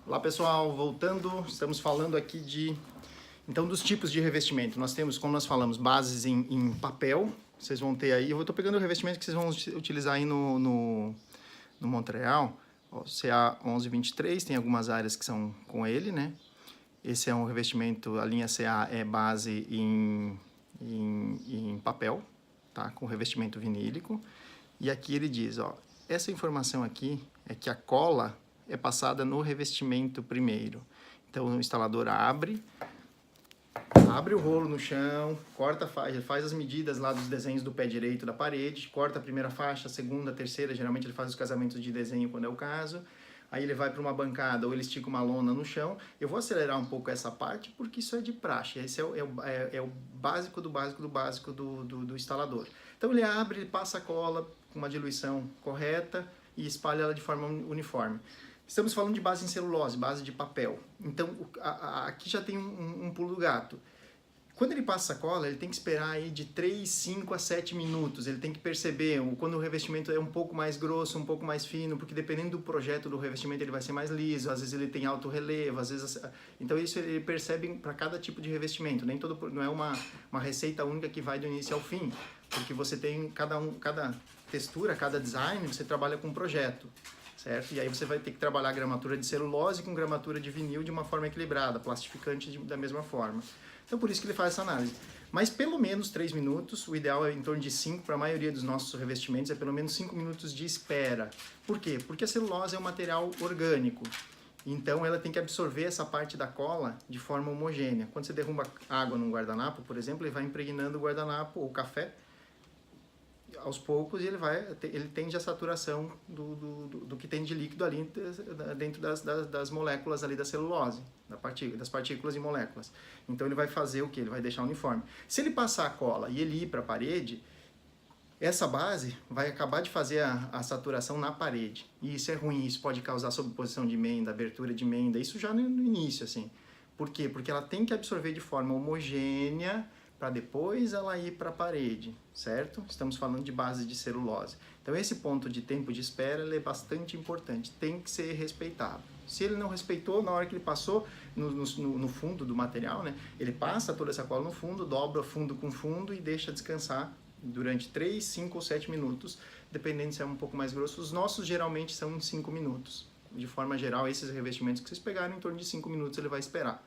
Olá pessoal, voltando, estamos falando aqui então dos tipos de revestimento. Nós temos, como nós falamos, bases em papel, vocês vão ter aí, eu estou pegando o revestimento que vocês vão utilizar aí no Montreal, ó, CA 1123, tem algumas áreas que são com ele, né? Esse é um revestimento, a linha CA é base em papel, tá? Com revestimento vinílico. E aqui ele diz, ó, essa informação aqui é que a cola é passada no revestimento primeiro. Então o instalador abre o rolo no chão, corta a faixa, faz as medidas lá dos desenhos do pé direito da parede, corta a primeira faixa, a segunda, a terceira, geralmente ele faz os casamentos de desenho quando é o caso. Aí ele vai para uma bancada ou ele estica uma lona no chão. Eu vou acelerar um pouco essa parte porque isso é de praxe. Esse é o básico do básico do básico do instalador. Então ele abre, ele passa a cola com uma diluição correta e espalha ela de forma uniforme. Estamos falando de base em celulose, base de papel. Então aqui já tem um pulo do gato. Quando ele passa a cola, ele tem que esperar aí de 3, 5 a 7 minutos. Ele tem que perceber quando o revestimento é um pouco mais grosso, um pouco mais fino, porque dependendo do projeto do revestimento ele vai ser mais liso, às vezes ele tem alto relevo, às vezes... Então isso ele percebe para cada tipo de revestimento. Não é uma receita única que vai do início ao fim, porque você tem cada textura, cada design, você trabalha com um projeto. Certo? E aí você vai ter que trabalhar a gramatura de celulose com gramatura de vinil de uma forma equilibrada, plastificante da mesma forma. Então por isso que ele faz essa análise. Mas pelo menos 3 minutos, o ideal é em torno de 5, para a maioria dos nossos revestimentos é pelo menos 5 minutos de espera. Por quê? Porque a celulose é um material orgânico. Então ela tem que absorver essa parte da cola de forma homogênea. Quando você derruba água num guardanapo, por exemplo, ele vai impregnando o guardanapo ou café aos poucos e ele tende a saturação do que tem de líquido ali dentro das moléculas ali da celulose, das partículas e moléculas. Então ele vai fazer o que? Ele vai deixar uniforme. Se ele passar a cola e ele ir para a parede, essa base vai acabar de fazer a saturação na parede. E isso é ruim, isso pode causar sobreposição de emenda, abertura de emenda, isso já no início, assim. Por quê? Porque ela tem que absorver de forma homogênea para depois ela ir para a parede, certo? Estamos falando de base de celulose. Então esse ponto de tempo de espera ele é bastante importante, tem que ser respeitado. Se ele não respeitou, na hora que ele passou no fundo do material, né, ele passa toda essa cola no fundo, dobra fundo com fundo e deixa descansar durante 3, 5 ou 7 minutos, dependendo se é um pouco mais grosso. Os nossos geralmente são em 5 minutos. De forma geral, esses revestimentos que vocês pegaram, em torno de 5 minutos ele vai esperar.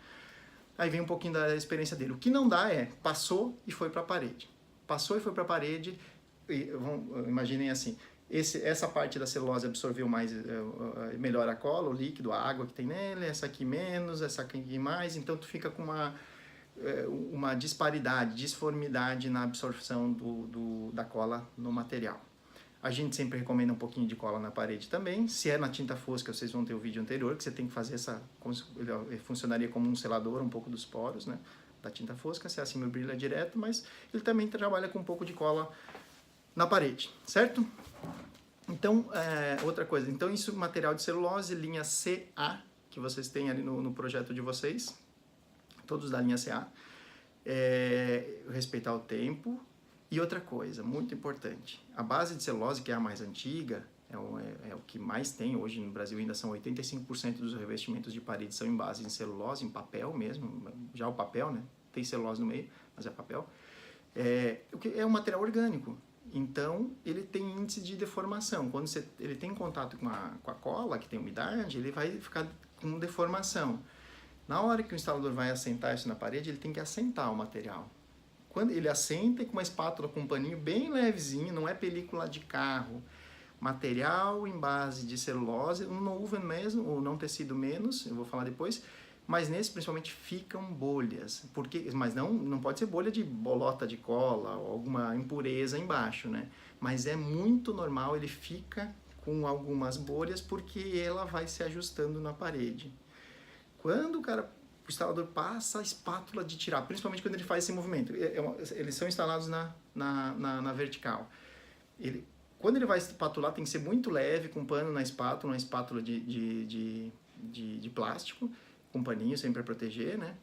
Aí vem um pouquinho da experiência dele. O que não dá é, passou e foi para a parede. Passou e foi para a parede, imaginem assim, essa parte da celulose absorveu melhor a cola, o líquido, a água que tem nele, essa aqui menos, essa aqui mais, então tu fica com uma disparidade, disformidade na absorção da cola no material. A gente sempre recomenda um pouquinho de cola na parede também. Se é na tinta fosca, vocês vão ter o vídeo anterior, que você tem que fazer ele funcionaria como um selador um pouco dos poros, né, da tinta fosca. Se é assim, brilha direto, mas ele também trabalha com um pouco de cola na parede, certo? Então, outra coisa. Então, isso, material de celulose, linha CA, que vocês têm ali no projeto de vocês, todos da linha CA. Respeitar o tempo. E outra coisa, muito importante, a base de celulose, que é a mais antiga, é o que mais tem hoje no Brasil, ainda são 85% dos revestimentos de parede são em base em celulose, em papel mesmo, já o papel, né? Tem celulose no meio, mas é papel. É um material orgânico, então ele tem índice de deformação. Quando ele tem contato com a cola, que tem umidade, ele vai ficar com deformação. Na hora que o instalador vai assentar isso na parede, ele tem que assentar o material. Quando ele assenta com uma espátula com um paninho bem levezinho, não é película de carro, material em base de celulose, um woven mesmo, ou não tecido menos, eu vou falar depois, mas nesse principalmente ficam bolhas, mas não pode ser bolha de bolota de cola ou alguma impureza embaixo, né? Mas é muito normal, ele fica com algumas bolhas porque ela vai se ajustando na parede. Quando o instalador passa a espátula de tirar, principalmente quando ele faz esse movimento. Eles são instalados na vertical. Quando ele vai espatular, tem que ser muito leve, com pano na espátula, uma espátula de plástico, com paninho sempre para proteger, né?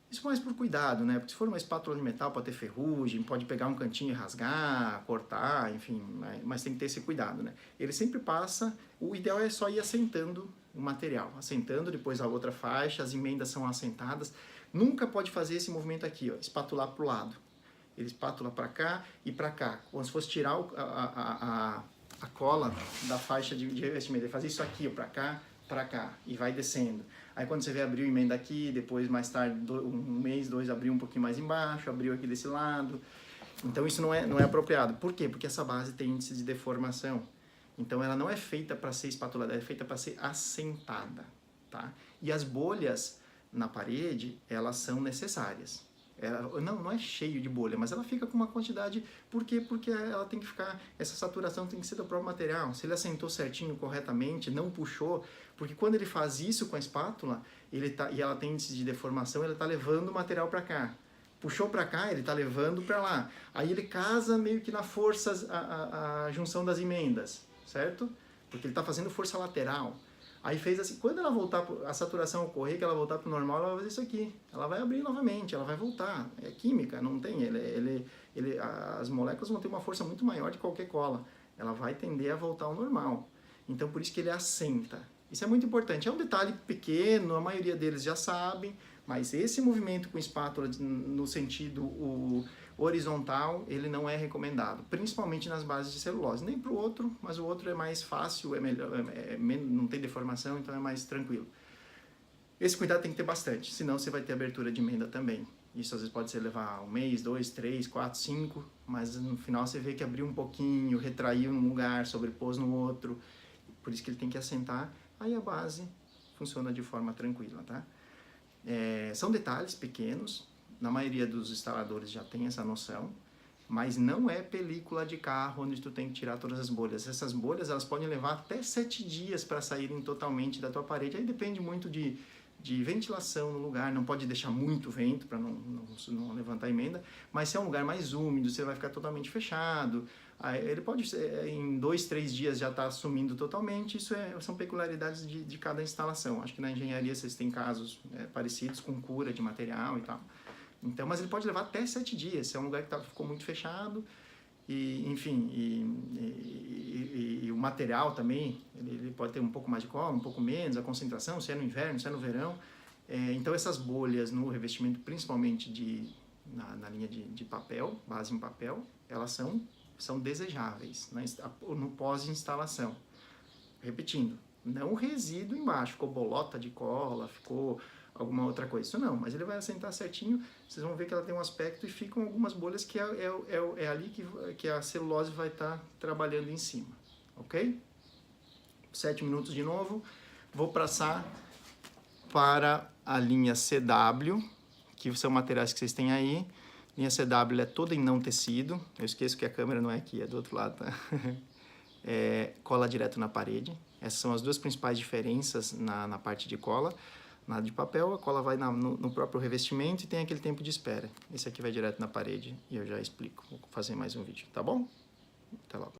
Isso mais por cuidado, né? Porque se for uma espátula de metal, pode ter ferrugem, pode pegar um cantinho e rasgar, cortar, enfim, mas tem que ter esse cuidado, né? Ele sempre passa, o ideal é só ir assentando o material, assentando, depois a outra faixa, as emendas são assentadas. Nunca pode fazer esse movimento aqui, ó, espatular para o lado. Ele espátula para cá e para cá, como se fosse tirar a cola da faixa de revestimento. Ele faz isso aqui, para cá, e vai descendo. Aí quando você vê, abriu emenda aqui, depois mais tarde, um mês, dois, abriu um pouquinho mais embaixo, abriu aqui desse lado. Então isso não é apropriado. Por quê? Porque essa base tem índice de deformação. Então ela não é feita para ser espatulada, ela é feita para ser assentada, tá? E as bolhas na parede, elas são necessárias. Não é cheio de bolha, mas ela fica com uma quantidade. Por quê? Porque ela tem que ficar, essa saturação tem que ser do próprio material. Se ele assentou certinho, corretamente, não puxou, porque quando ele faz isso com a espátula, e ela tem índice de deformação, ele está levando o material para cá. Puxou para cá, ele está levando para lá. Aí ele casa meio que na força a junção das emendas, certo? Porque ele está fazendo força lateral. Aí fez assim, quando ela voltar, a saturação ocorrer, que ela voltar para o normal, ela vai fazer isso aqui. Ela vai abrir novamente, ela vai voltar. É química, não tem. As moléculas vão ter uma força muito maior de qualquer cola. Ela vai tender a voltar ao normal. Então, por isso que ele assenta. Isso é muito importante. É um detalhe pequeno, a maioria deles já sabem, mas esse movimento com espátula no sentido horizontal, ele não é recomendado, principalmente nas bases de celulose. Nem para o outro, mas o outro é mais fácil, é melhor, não tem deformação, então é mais tranquilo. Esse cuidado tem que ter bastante, senão você vai ter abertura de emenda também. Isso às vezes pode levar um mês, 2, 3, 4, 5, mas no final você vê que abriu um pouquinho, retraiu num lugar, sobrepôs no outro, por isso que ele tem que assentar, aí a base funciona de forma tranquila, tá? São detalhes pequenos, na maioria dos instaladores já tem essa noção, mas não é película de carro onde tu tem que tirar todas as bolhas. Essas bolhas, elas podem levar até 7 dias para saírem totalmente da tua parede. Aí depende muito de ventilação no lugar, não pode deixar muito vento para não levantar emenda, mas se é um lugar mais úmido, você vai ficar totalmente fechado. Aí ele pode, em 2, 3 dias já estar sumindo totalmente. Isso são peculiaridades de cada instalação. Acho que na engenharia vocês têm casos parecidos com cura de material e tal. Então, mas ele pode levar até 7 dias, se é um lugar que ficou muito fechado, e, enfim, e o material também, ele pode ter um pouco mais de cola, um pouco menos, a concentração, se é no inverno, se é no verão. Então, essas bolhas no revestimento, principalmente na linha de papel, base em papel, elas são desejáveis no pós-instalação. Repetindo, não o resíduo embaixo, ficou bolota de cola, ficou alguma outra coisa, isso não, mas ele vai assentar certinho, vocês vão ver que ela tem um aspecto e ficam algumas bolhas que é ali que a celulose vai estar trabalhando em cima, ok? 7 minutos de novo, vou passar para a linha CW, que são materiais que vocês têm aí. Linha CW é toda em não tecido, eu esqueço que a câmera não é aqui, é do outro lado, tá? Cola direto na parede, essas são as duas principais diferenças na parte de cola. Na de papel, a cola vai no próprio revestimento e tem aquele tempo de espera. Esse aqui vai direto na parede e eu já explico. Vou fazer mais um vídeo, tá bom? Até logo.